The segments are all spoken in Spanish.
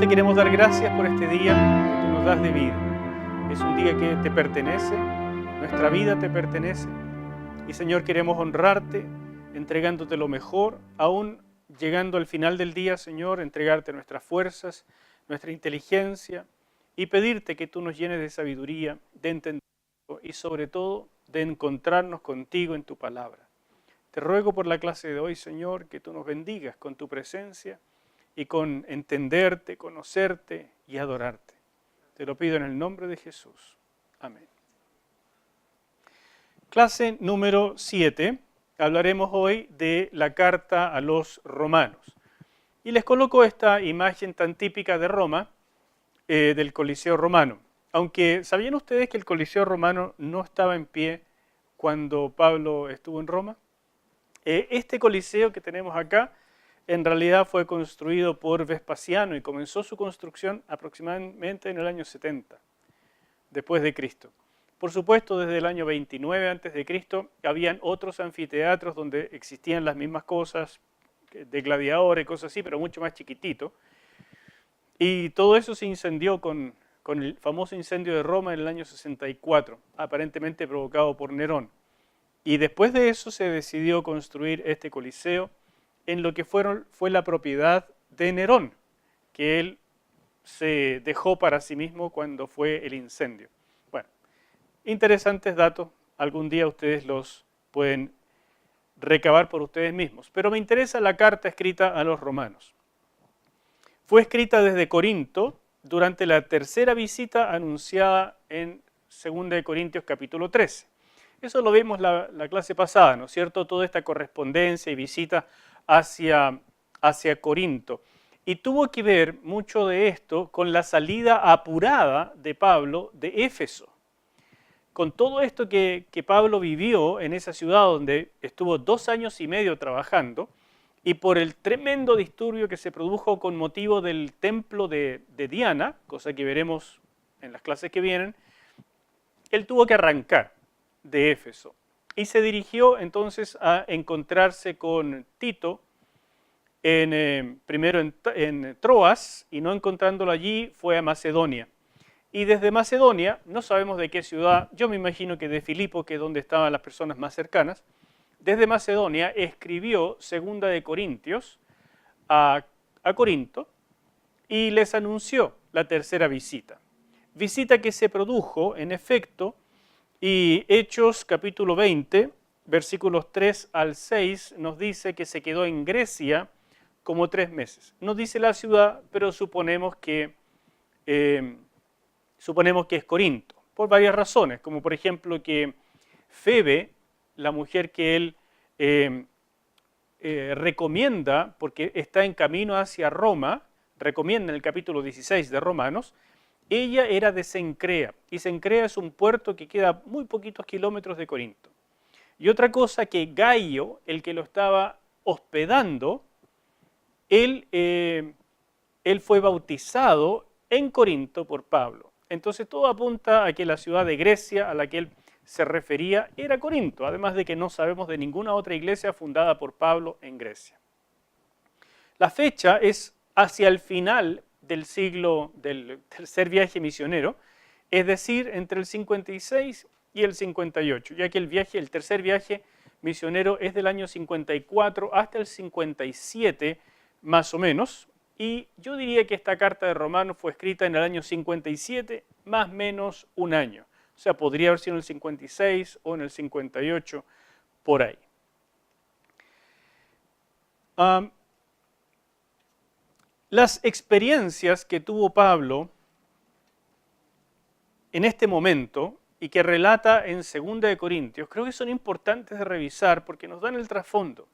queremos dar gracias por este día que tú nos das de vida. Es un día que te pertenece, nuestra vida te pertenece. Y Señor, queremos honrarte, entregándote lo mejor, aún llegando al final del día, Señor, entregarte nuestras fuerzas, nuestra inteligencia y pedirte que tú nos llenes de sabiduría, de entendimiento y sobre todo de encontrarnos contigo en tu palabra. Te ruego por la clase de hoy, Señor, que tú nos bendigas con tu presencia y con entenderte, conocerte y adorarte. Te lo pido en el nombre de Jesús. Amén. Clase número 7. Hablaremos hoy de la carta a los romanos. Y les coloco esta imagen tan típica de Roma, del Coliseo romano. Aunque, ¿sabían ustedes que el Coliseo romano no estaba en pie cuando Pablo estuvo en Roma? Este Coliseo que tenemos acá, en realidad fue construido por Vespasiano y comenzó su construcción aproximadamente en el año 70, después de Cristo. Por supuesto, desde el año 29 antes de Cristo, habían otros anfiteatros donde existían las mismas cosas, de gladiadores, cosas así, pero mucho más chiquitito. Y todo eso se incendió con el famoso incendio de Roma en el año 64, aparentemente provocado por Nerón. Y después de eso se decidió construir este Coliseo en lo que fue la propiedad de Nerón, que él se dejó para sí mismo cuando fue el incendio. Bueno, interesantes datos, algún día ustedes los pueden recabar por ustedes mismos, pero me interesa la carta escrita a los romanos. Fue escrita desde Corinto durante la tercera visita anunciada en 2 Corintios capítulo 13. Eso lo vimos la clase pasada, ¿no es cierto? Toda esta correspondencia y visita hacia Corinto. Y tuvo que ver mucho de esto con la salida apurada de Pablo de Éfeso. Con todo esto que Pablo vivió en esa ciudad donde estuvo 2 años y medio trabajando, y por el tremendo disturbio que se produjo con motivo del templo de Diana, cosa que veremos en las clases que vienen, él tuvo que arrancar de Éfeso y se dirigió entonces a encontrarse con Tito primero en Troas, y no encontrándolo allí fue a Macedonia. Y desde Macedonia, no sabemos de qué ciudad, yo me imagino que de Filipo, que es donde estaban las personas más cercanas, desde Macedonia escribió 2 Corintios a Corinto y les anunció la tercera visita. Visita que se produjo, en efecto, y Hechos capítulo 20, versículos 3 al 6, nos dice que se quedó en Grecia como 3 meses. No dice la ciudad, pero suponemos que es Corinto, por varias razones, como por ejemplo que Febe, la mujer que él recomienda, porque está en camino hacia Roma, recomienda en el capítulo 16 de Romanos, ella era de Cencrea, y Cencrea es un puerto que queda a muy poquitos kilómetros de Corinto. Y otra cosa, que Gaio, el que lo estaba hospedando, él fue bautizado en Corinto por Pablo. Entonces todo apunta a que la ciudad de Grecia a la que él se refería era Corinto, además de que no sabemos de ninguna otra iglesia fundada por Pablo en Grecia. La fecha es hacia el final del tercer viaje misionero, es decir, entre el 56 y el 58, ya que el tercer viaje misionero es del año 54 hasta el 57 más o menos, y yo diría que esta carta de Romanos fue escrita en el año 57 más o menos un año, o sea, podría haber sido en el 56 o en el 58, por ahí. Las experiencias que tuvo Pablo en este momento y que relata en 2 Corintios, creo que son importantes de revisar porque nos dan el trasfondo.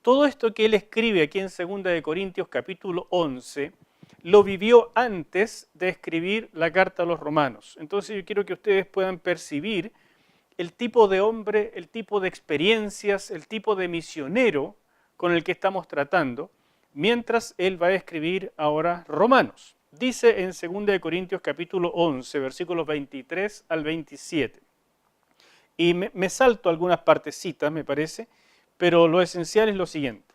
Todo esto que él escribe aquí en 2 Corintios capítulo 11, lo vivió antes de escribir la carta a los romanos. Entonces yo quiero que ustedes puedan percibir el tipo de hombre, el tipo de experiencias, el tipo de misionero con el que estamos tratando, mientras él va a escribir ahora Romanos. Dice en 2 Corintios capítulo 11, versículos 23 al 27. Y me salto algunas partecitas, me parece, pero lo esencial es lo siguiente.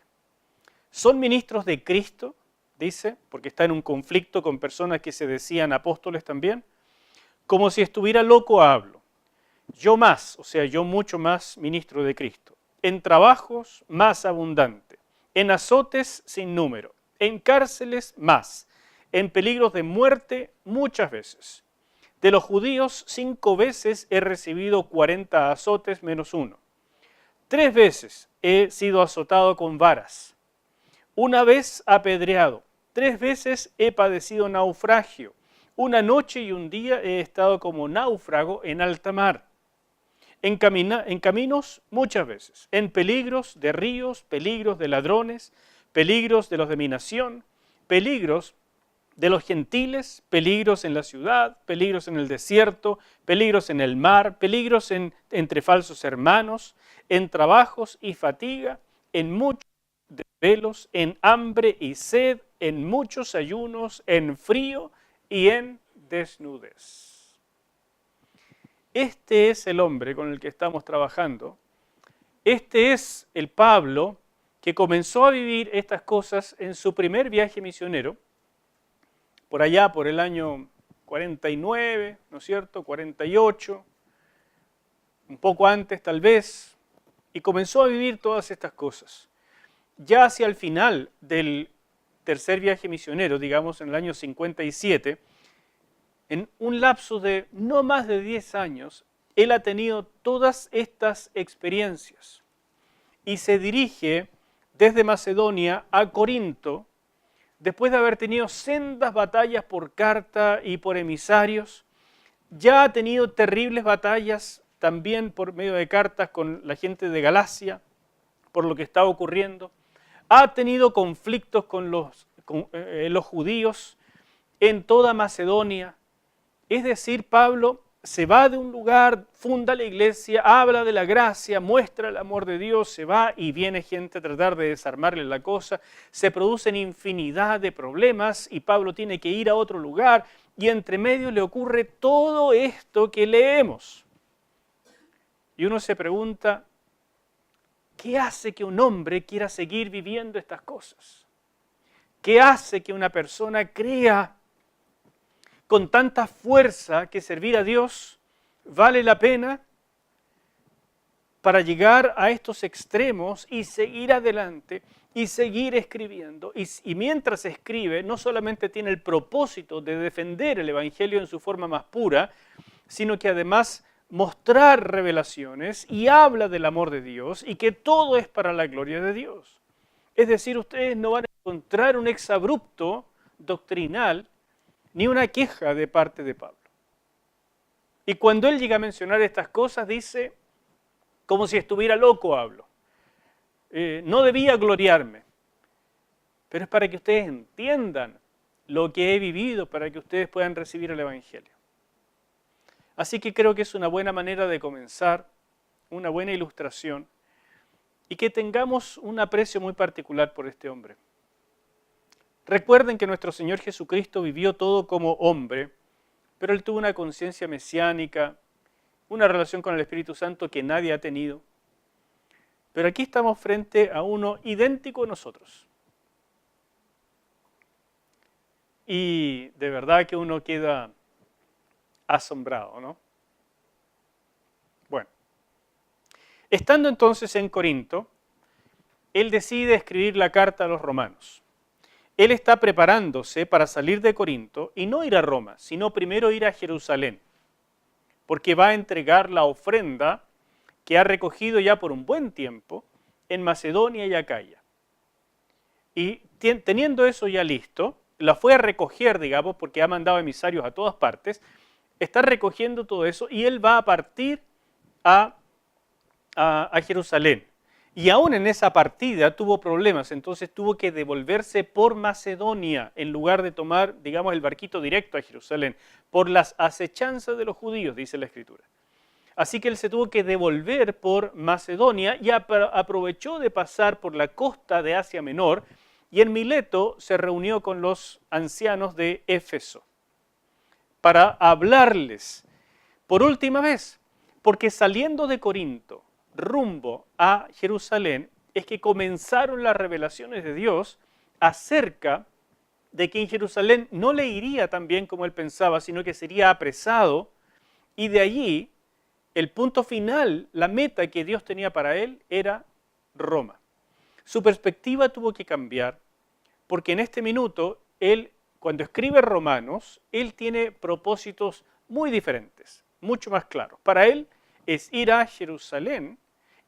¿Son ministros de Cristo? dice, porque está en un conflicto con personas que se decían apóstoles también. Como si estuviera loco hablo. Yo más, o sea, yo mucho más ministro de Cristo. En trabajos más abundante. En azotes sin número. En cárceles más. En peligros de muerte muchas veces. De los judíos 5 veces he recibido 40 azotes menos uno. 3 veces he sido azotado con varas. 1 vez apedreado. 3 veces he padecido naufragio. 1 noche y 1 día he estado como náufrago en alta mar. En caminos muchas veces. En peligros de ríos, peligros de ladrones, peligros de los de mi nación, peligros de los gentiles, peligros en la ciudad, peligros en el desierto, peligros en el mar, peligros entre falsos hermanos, en trabajos y fatiga, en muchos desvelos, en hambre y sed, en muchos ayunos, en frío y en desnudez. Este es el hombre con el que estamos trabajando. Este es el Pablo que comenzó a vivir estas cosas en su primer viaje misionero, por allá por el año 49, ¿no es cierto?, 48, un poco antes tal vez, y comenzó a vivir todas estas cosas. Ya hacia el final del tercer viaje misionero, digamos en el año 57, en un lapso de no más de 10 años, él ha tenido todas estas experiencias y se dirige desde Macedonia a Corinto, después de haber tenido sendas batallas por carta y por emisarios. Ya ha tenido terribles batallas también por medio de cartas con la gente de Galacia, por lo que estaba ocurriendo. Ha tenido conflictos con los judíos en toda Macedonia. Es decir, Pablo se va de un lugar, funda la iglesia, habla de la gracia, muestra el amor de Dios, se va y viene gente a tratar de desarmarle la cosa, se producen infinidad de problemas y Pablo tiene que ir a otro lugar y entre medio le ocurre todo esto que leemos. Y uno se pregunta, ¿qué hace que un hombre quiera seguir viviendo estas cosas? ¿Qué hace que una persona crea con tanta fuerza que servir a Dios vale la pena para llegar a estos extremos y seguir adelante y seguir escribiendo? Y mientras escribe, no solamente tiene el propósito de defender el Evangelio en su forma más pura, sino que además mostrar revelaciones y habla del amor de Dios y que todo es para la gloria de Dios. Es decir, ustedes no van a encontrar un exabrupto doctrinal ni una queja de parte de Pablo. Y cuando él llega a mencionar estas cosas, dice, como si estuviera loco hablo. No debía gloriarme, pero es para que ustedes entiendan lo que he vivido, para que ustedes puedan recibir el Evangelio. Así que creo que es una buena manera de comenzar, una buena ilustración, y que tengamos un aprecio muy particular por este hombre. Recuerden que nuestro Señor Jesucristo vivió todo como hombre, pero Él tuvo una conciencia mesiánica, una relación con el Espíritu Santo que nadie ha tenido. Pero aquí estamos frente a uno idéntico a nosotros. Y de verdad que uno queda asombrado, ¿no? Bueno, estando entonces en Corinto, él decide escribir la carta a los romanos. Él está preparándose para salir de Corinto y no ir a Roma, sino primero ir a Jerusalén, porque va a entregar la ofrenda que ha recogido ya por un buen tiempo en Macedonia y Acaya. Y teniendo eso ya listo, la fue a recoger, digamos, porque ha mandado emisarios a todas partes, está recogiendo todo eso y él va a partir a Jerusalén. Y aún en esa partida tuvo problemas, entonces tuvo que devolverse por Macedonia en lugar de tomar, digamos, el barquito directo a Jerusalén, por las acechanzas de los judíos, dice la Escritura. Así que él se tuvo que devolver por Macedonia y aprovechó de pasar por la costa de Asia Menor y en Mileto se reunió con los ancianos de Éfeso para hablarles por última vez, porque saliendo de Corinto rumbo a Jerusalén es que comenzaron las revelaciones de Dios acerca de que en Jerusalén no le iría tan bien como él pensaba, sino que sería apresado, y de allí el punto final, la meta que Dios tenía para él era Roma. Su perspectiva tuvo que cambiar, porque en este minuto, él, cuando escribe Romanos, él tiene propósitos muy diferentes, mucho más claros. Para él es ir a Jerusalén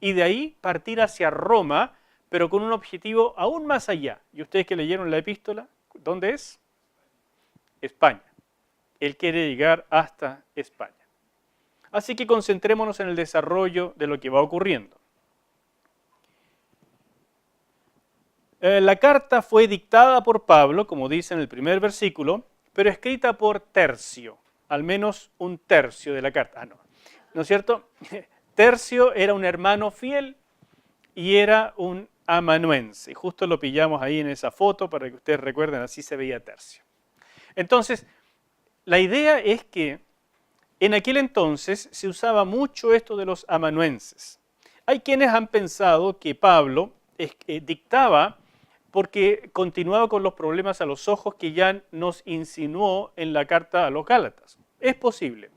y de ahí partir hacia Roma, pero con un objetivo aún más allá. Y ustedes que leyeron la epístola, ¿dónde es? España. Él quiere llegar hasta España. Así que concentrémonos en el desarrollo de lo que va ocurriendo. La carta fue dictada por Pablo, como dice en el primer versículo, pero escrita por Tercio, al menos un tercio de la carta. ¿No es cierto? Tercio era un hermano fiel y era un amanuense. Justo lo pillamos ahí en esa foto para que ustedes recuerden, así se veía Tercio. Entonces, la idea es que en aquel entonces se usaba mucho esto de los amanuenses. Hay quienes han pensado que Pablo dictaba porque continuaba con los problemas a los ojos que ya nos insinuó en la carta a los Gálatas. Es posible.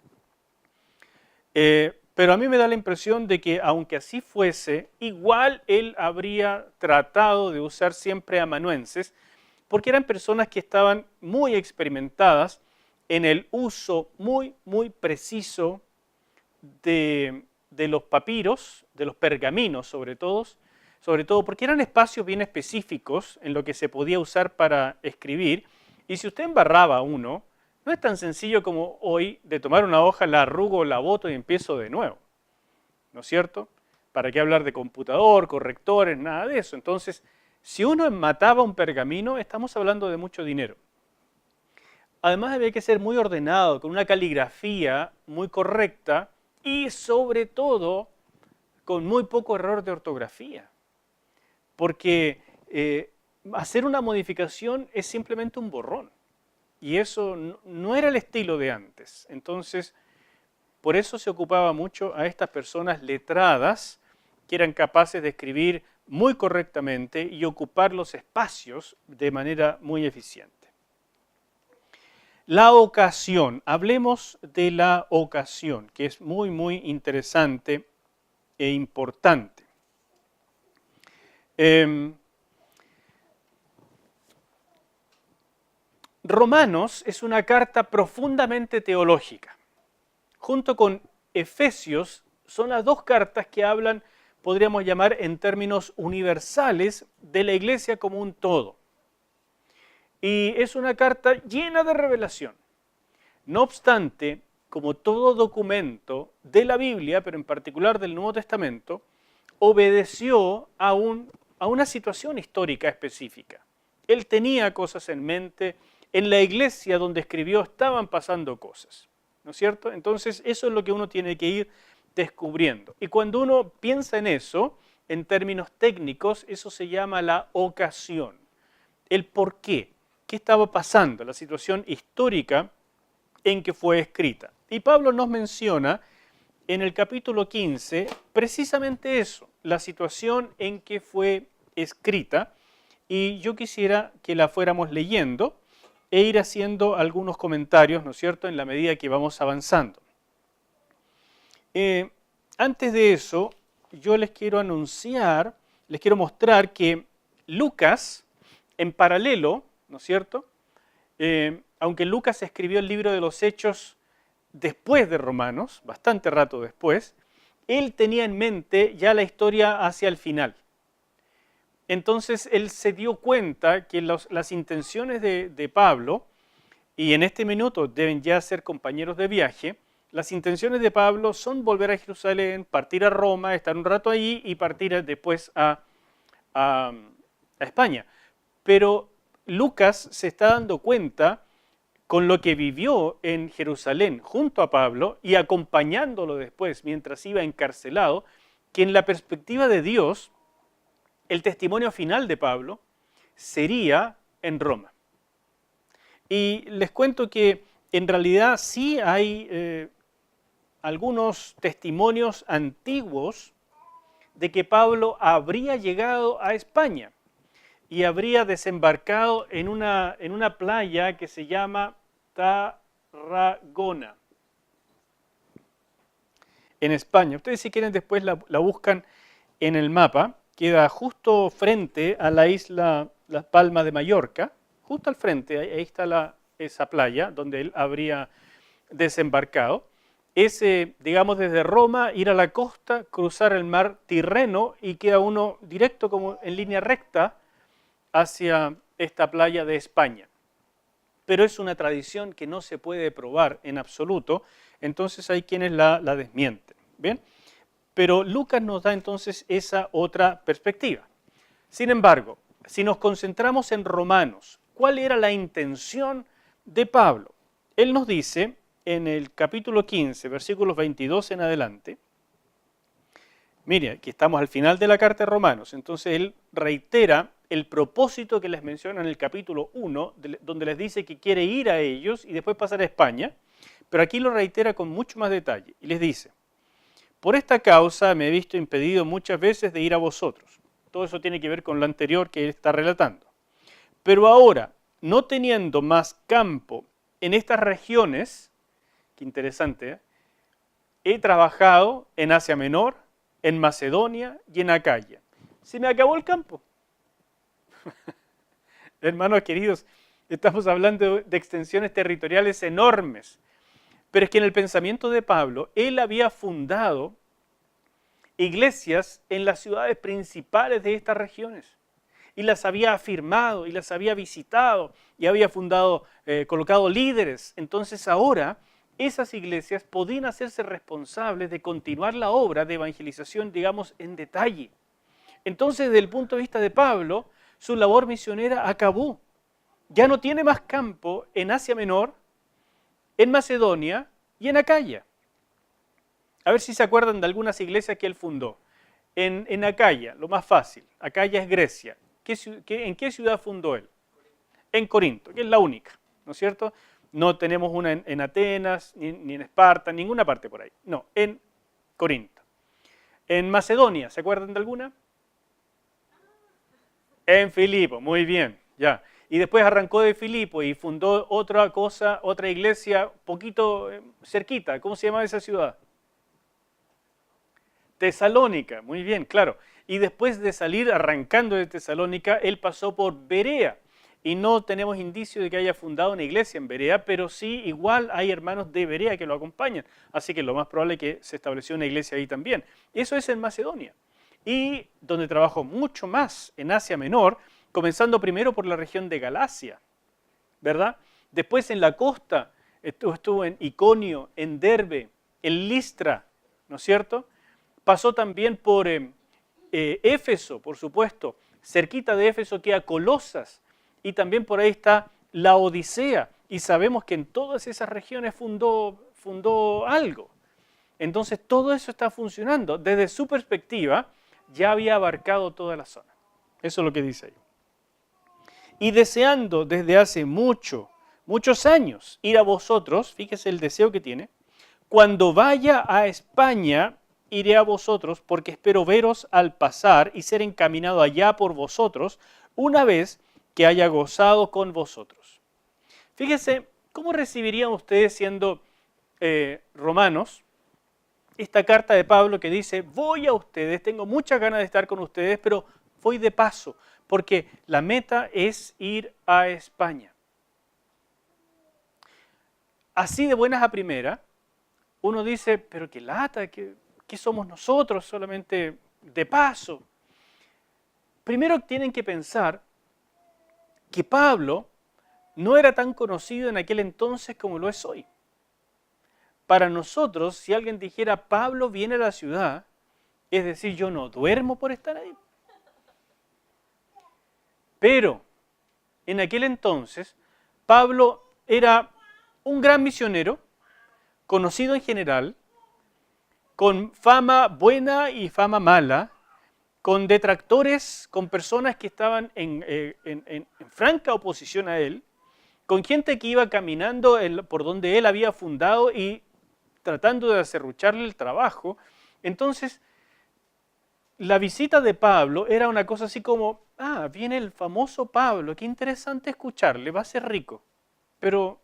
Pero a mí me da la impresión de que aunque así fuese, igual él habría tratado de usar siempre amanuenses, porque eran personas que estaban muy experimentadas en el uso muy preciso de los papiros, de los pergaminos sobre todo porque eran espacios bien específicos en lo que se podía usar para escribir, y si usted embarraba uno, no es tan sencillo como hoy de tomar una hoja, la arrugo, la boto y empiezo de nuevo, ¿no es cierto? ¿Para qué hablar de computador, correctores, nada de eso? Entonces, si uno mataba un pergamino, estamos hablando de mucho dinero. Además había que ser muy ordenado, con una caligrafía muy correcta y sobre todo con muy poco error de ortografía. Porque hacer una modificación es simplemente un borrón. Y eso no era el estilo de antes. Entonces, por eso se ocupaba mucho a estas personas letradas que eran capaces de escribir muy correctamente y ocupar los espacios de manera muy eficiente. La ocasión, hablemos de la ocasión, que es muy interesante e importante. Romanos es una carta profundamente teológica. Junto con Efesios son las dos cartas que hablan, podríamos llamar en términos universales, de la iglesia como un todo. Y es una carta llena de revelación. No obstante, como todo documento de la Biblia, pero en particular del Nuevo Testamento, obedeció a una situación histórica específica. Él tenía cosas en mente, en la iglesia donde escribió estaban pasando cosas, ¿no es cierto? Entonces eso es lo que uno tiene que ir descubriendo. Y cuando uno piensa en eso, en términos técnicos, eso se llama la ocasión. El por qué. ¿Qué estaba pasando? La situación histórica en que fue escrita. Y Pablo nos menciona en el capítulo 15 precisamente eso, la situación en que fue escrita, y yo quisiera que la fuéramos leyendo e ir haciendo algunos comentarios, ¿no es cierto?, en la medida que vamos avanzando. Antes de eso, yo les quiero anunciar, les quiero mostrar que Lucas, en paralelo, ¿no es cierto?, aunque Lucas escribió el libro de los Hechos después de Romanos, bastante rato después, él tenía en mente ya la historia hacia el final. Entonces él se dio cuenta que las intenciones de Pablo, y en este minuto deben ya ser compañeros de viaje, las intenciones de Pablo son volver a Jerusalén, partir a Roma, estar un rato allí y partir después a España. Pero Lucas se está dando cuenta, con lo que vivió en Jerusalén junto a Pablo y acompañándolo después mientras iba encarcelado, que en la perspectiva de Dios, el testimonio final de Pablo sería en Roma. Y les cuento que en realidad sí hay algunos testimonios antiguos de que Pablo habría llegado a España. y habría desembarcado en una playa que se llama Tarragona, en España. Ustedes si quieren después la buscan en el mapa, queda justo frente a la isla Las Palmas de Mallorca, justo al frente, ahí está esa playa donde él habría desembarcado. Es, digamos, desde Roma, ir a la costa, cruzar el mar Tirreno y queda uno directo como en línea recta hacia esta playa de España. Pero es una tradición que no se puede probar en absoluto, entonces hay quienes la desmienten. ¿Bien? Pero Lucas nos da entonces esa otra perspectiva. Sin embargo, si nos concentramos en Romanos, ¿cuál era la intención de Pablo? Él nos dice en el capítulo 15, versículos 22 en adelante, mire, aquí estamos al final de la carta de Romanos, entonces él reitera el propósito que les menciona en el capítulo 1, donde les dice que quiere ir a ellos y después pasar a España, pero aquí lo reitera con mucho más detalle y les dice: por esta causa me he visto impedido muchas veces de ir a vosotros. Todo eso tiene que ver con lo anterior que él está relatando. Pero ahora, no teniendo más campo en estas regiones, qué interesante, he trabajado en Asia Menor, en Macedonia y en Acaya. Se me acabó el campo. Hermanos queridos, estamos hablando de extensiones territoriales enormes. Pero es que en el pensamiento de Pablo, él había fundado iglesias en las ciudades principales de estas regiones y las había afirmado y las había visitado y había fundado, colocado líderes. Entonces ahora esas iglesias podían hacerse responsables de continuar la obra de evangelización, digamos, en detalle. Entonces, desde el punto de vista de Pablo, su labor misionera acabó. Ya no tiene más campo en Asia Menor, en Macedonia y en Acaya. A ver si se acuerdan de algunas iglesias que él fundó. En Acaya, lo más fácil. Acaya es Grecia. ¿En qué ciudad fundó él? En Corinto, que es la única, ¿no es cierto? No tenemos una en Atenas, ni en Esparta, en ninguna parte por ahí. No, en Corinto. En Macedonia, ¿se acuerdan de alguna? En Filipo, muy bien, ya. Y después arrancó de Filipo y fundó otra cosa, otra iglesia, poquito cerquita. ¿Cómo se llama esa ciudad? Tesalónica, muy bien, claro. Y después de salir arrancando de Tesalónica, él pasó por Berea. Y no tenemos indicio de que haya fundado una iglesia en Berea, pero sí igual hay hermanos de Berea que lo acompañan. Así que lo más probable es que se estableció una iglesia ahí también. Eso es en Macedonia. Y donde trabajó mucho más en Asia Menor, comenzando primero por la región de Galacia, ¿verdad? Después en la costa, estuvo en Iconio, en Derbe, en Listra, ¿no es cierto? Pasó también por Éfeso, por supuesto. Cerquita de Éfeso queda Colosas. Y también por ahí está la Odisea. Y sabemos que en todas esas regiones fundó algo. Entonces todo eso está funcionando. Desde su perspectiva, ya había abarcado toda la zona. Eso es lo que dice ahí. Y deseando desde hace muchos años ir a vosotros, fíjese el deseo que tiene, cuando vaya a España, iré a vosotros, porque espero veros al pasar y ser encaminado allá por vosotros, una vez que haya gozado con vosotros. Fíjese, ¿cómo recibirían ustedes siendo romanos esta carta de Pablo que dice: voy a ustedes, tengo muchas ganas de estar con ustedes, pero voy de paso, porque la meta es ir a España? Así de buenas a primera, uno dice: pero qué lata, ¿qué somos nosotros solamente de paso? Primero tienen que pensar que Pablo no era tan conocido en aquel entonces como lo es hoy. Para nosotros, si alguien dijera Pablo viene a la ciudad, es decir, yo no duermo por estar ahí. Pero en aquel entonces, Pablo era un gran misionero, conocido en general, con fama buena y fama mala, con detractores, con personas que estaban en franca oposición a él, con gente que iba caminando por donde él había fundado y tratando de acerrucharle el trabajo. Entonces, la visita de Pablo era una cosa así como, viene el famoso Pablo, qué interesante escucharle, va a ser rico, pero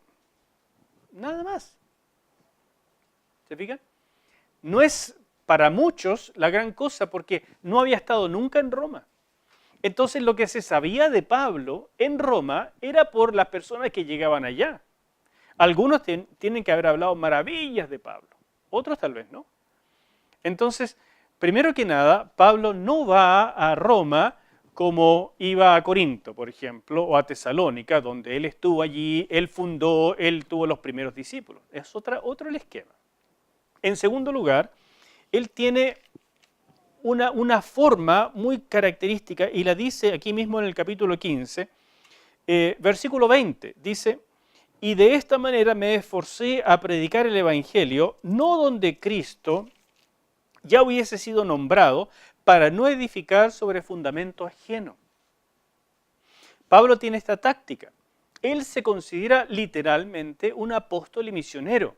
nada más. ¿Se fijan? No es para muchos la gran cosa porque no había estado nunca en Roma. Entonces lo que se sabía de Pablo en Roma era por las personas que llegaban allá. Algunos tienen que haber hablado maravillas de Pablo, otros tal vez no. Entonces, primero que nada, Pablo no va a Roma como iba a Corinto, por ejemplo, o a Tesalónica, donde él estuvo allí, él fundó, él tuvo los primeros discípulos. Es otro el esquema. En segundo lugar, él tiene una forma muy característica y la dice aquí mismo en el capítulo 15, versículo 20, dice: y de esta manera me esforcé a predicar el Evangelio, no donde Cristo ya hubiese sido nombrado, para no edificar sobre fundamento ajeno. Pablo tiene esta táctica. Él se considera literalmente un apóstol y misionero.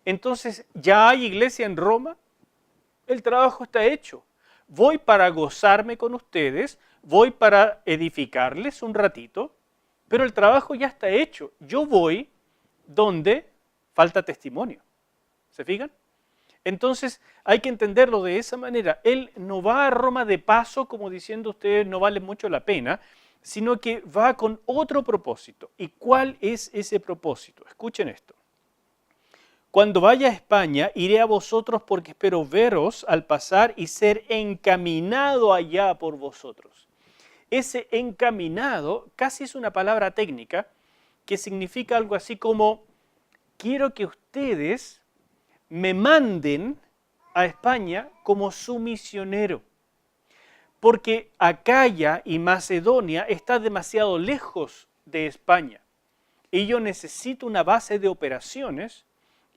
Entonces, ¿ya hay iglesia en Roma? El trabajo está hecho. Voy para gozarme con ustedes, voy para edificarles un ratito, pero el trabajo ya está hecho. Yo voy donde falta testimonio. ¿Se fijan? Entonces hay que entenderlo de esa manera. Él no va a Roma de paso como diciendo ustedes no vale mucho la pena, sino que va con otro propósito. ¿Y cuál es ese propósito? Escuchen esto. Cuando vaya a España, iré a vosotros porque espero veros al pasar y ser encaminado allá por vosotros. Ese encaminado casi es una palabra técnica que significa algo así como: quiero que ustedes me manden a España como su misionero, porque Acaya y Macedonia está demasiado lejos de España y yo necesito una base de operaciones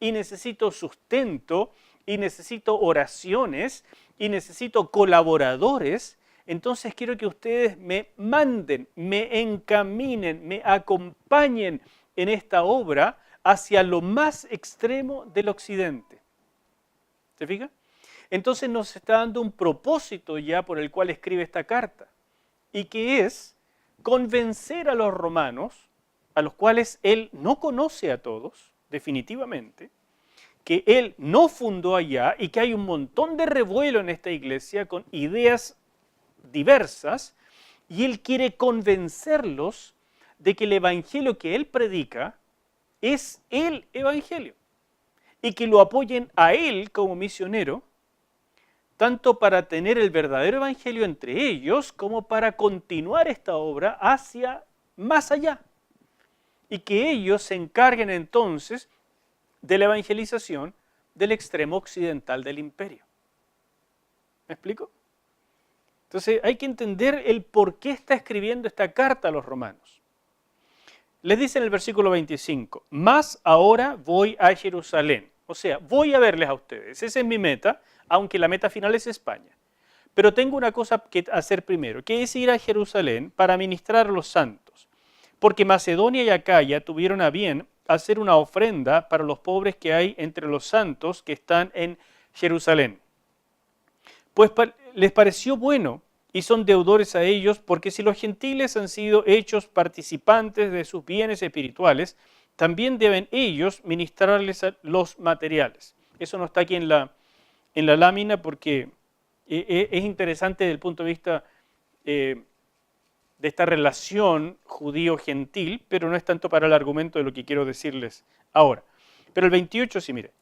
y necesito sustento y necesito oraciones y necesito colaboradores. Entonces quiero que ustedes me manden, me encaminen, me acompañen en esta obra hacia lo más extremo del occidente. ¿Se fija? Entonces nos está dando un propósito ya por el cual escribe esta carta, y que es convencer a los romanos, a los cuales él no conoce a todos, definitivamente, que él no fundó allá y que hay un montón de revuelo en esta iglesia con ideas diversas, y él quiere convencerlos de que el evangelio que él predica es el evangelio y que lo apoyen a él como misionero, tanto para tener el verdadero evangelio entre ellos como para continuar esta obra hacia más allá, y que ellos se encarguen entonces de la evangelización del extremo occidental del imperio. ¿Me explico? Entonces hay que entender el por qué está escribiendo esta carta a los romanos. Les dice en el versículo 25, mas ahora voy a Jerusalén. O sea, voy a verles a ustedes. Esa es mi meta, aunque la meta final es España. Pero tengo una cosa que hacer primero, que es ir a Jerusalén para ministrar a los santos. Porque Macedonia y Acaya tuvieron a bien hacer una ofrenda para los pobres que hay entre los santos que están en Jerusalén. Pues les pareció bueno y son deudores a ellos, porque si los gentiles han sido hechos participantes de sus bienes espirituales, también deben ellos ministrarles los materiales. Eso no está aquí en la lámina porque es interesante desde el punto de vista de esta relación judío-gentil, pero no es tanto para el argumento de lo que quiero decirles ahora. Pero el 28 sí, mire.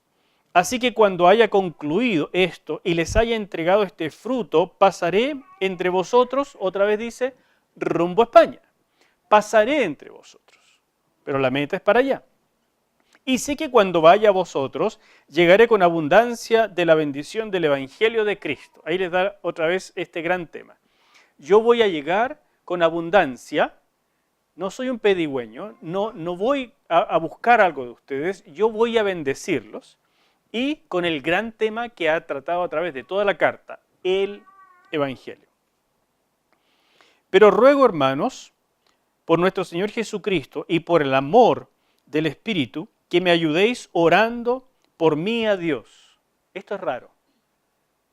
Así que cuando haya concluido esto y les haya entregado este fruto, pasaré entre vosotros, otra vez dice, rumbo a España. Pasaré entre vosotros, pero la meta es para allá. Y sé que cuando vaya a vosotros, llegaré con abundancia de la bendición del Evangelio de Cristo. Ahí les da otra vez este gran tema. Yo voy a llegar con abundancia, no soy un pedigüeño, no voy a buscar algo de ustedes, yo voy a bendecirlos. Y con el gran tema que ha tratado a través de toda la carta, el Evangelio. Pero ruego, hermanos, por nuestro Señor Jesucristo y por el amor del Espíritu, que me ayudéis orando por mí a Dios. Esto es raro.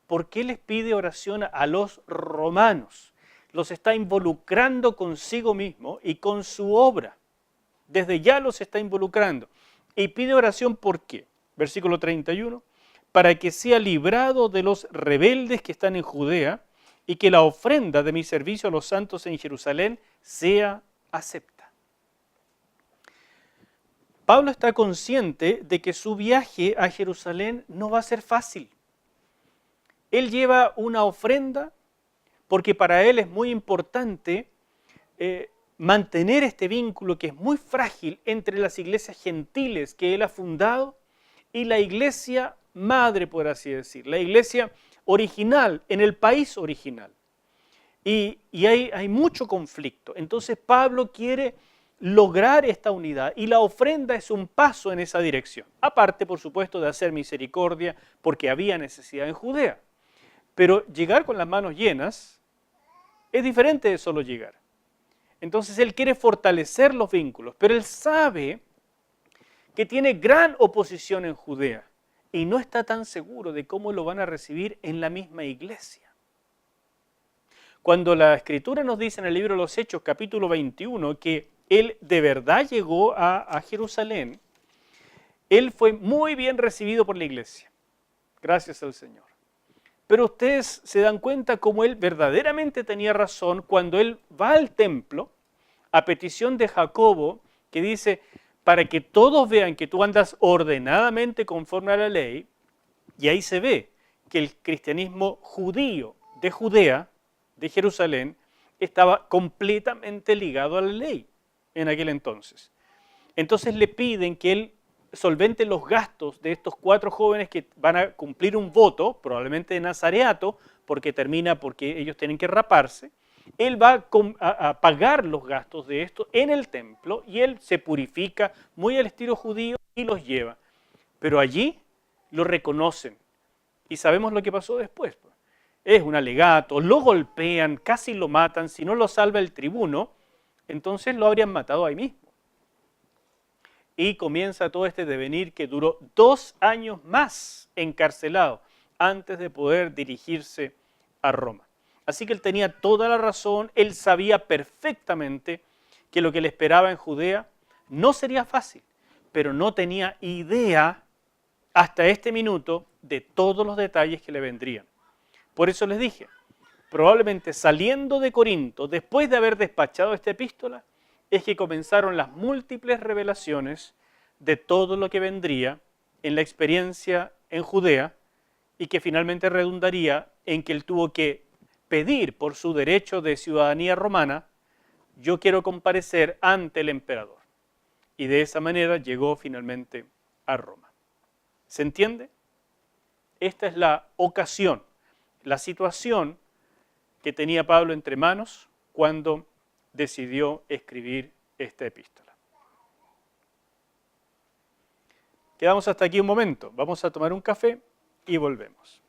¿Por qué les pide oración a los romanos? los está involucrando consigo mismo y con su obra. Desde ya los está involucrando. Y pide oración, ¿por qué? Versículo 31, para que sea librado de los rebeldes que están en Judea y que la ofrenda de mi servicio a los santos en Jerusalén sea acepta. Pablo está consciente de que su viaje a Jerusalén no va a ser fácil. Él lleva una ofrenda porque para él es muy importante mantener este vínculo que es muy frágil entre las iglesias gentiles que él ha fundado y la iglesia madre, por así decir, la iglesia original, en el país original. Y hay mucho conflicto. Entonces Pablo quiere lograr esta unidad y la ofrenda es un paso en esa dirección. Aparte, por supuesto, de hacer misericordia porque había necesidad en Judea. Pero llegar con las manos llenas es diferente de solo llegar. Entonces él quiere fortalecer los vínculos, pero él sabe que tiene gran oposición en Judea y no está tan seguro de cómo lo van a recibir en la misma iglesia. Cuando la Escritura nos dice en el libro de los Hechos, capítulo 21, que él de verdad llegó a Jerusalén, él fue muy bien recibido por la iglesia. Gracias al Señor. Pero ustedes se dan cuenta cómo él verdaderamente tenía razón cuando él va al templo a petición de Jacobo, que dice, para que todos vean que tú andas ordenadamente conforme a la ley, y ahí se ve que el cristianismo judío de Judea, de Jerusalén, estaba completamente ligado a la ley en aquel entonces. Entonces le piden que él solvente los gastos de estos 4 jóvenes que van a cumplir un voto, probablemente de nazareato, porque ellos tienen que raparse. Él va a pagar los gastos de esto en el templo y él se purifica muy al estilo judío y los lleva. Pero allí lo reconocen y sabemos lo que pasó después. Es un alegato, lo golpean, casi lo matan, si no lo salva el tribuno, entonces lo habrían matado ahí mismo. Y comienza todo este devenir que duró 2 años más encarcelado antes de poder dirigirse a Roma. Así que él tenía toda la razón, él sabía perfectamente que lo que le esperaba en Judea no sería fácil, pero no tenía idea hasta este minuto de todos los detalles que le vendrían. Por eso les dije, probablemente saliendo de Corinto, después de haber despachado esta epístola, es que comenzaron las múltiples revelaciones de todo lo que vendría en la experiencia en Judea y que finalmente redundaría en que él tuvo que pedir por su derecho de ciudadanía romana, yo quiero comparecer ante el emperador. Y de esa manera llegó finalmente a Roma. ¿Se entiende? Esta es la ocasión, la situación que tenía Pablo entre manos cuando decidió escribir esta epístola. Quedamos hasta aquí un momento. Vamos a tomar un café y volvemos.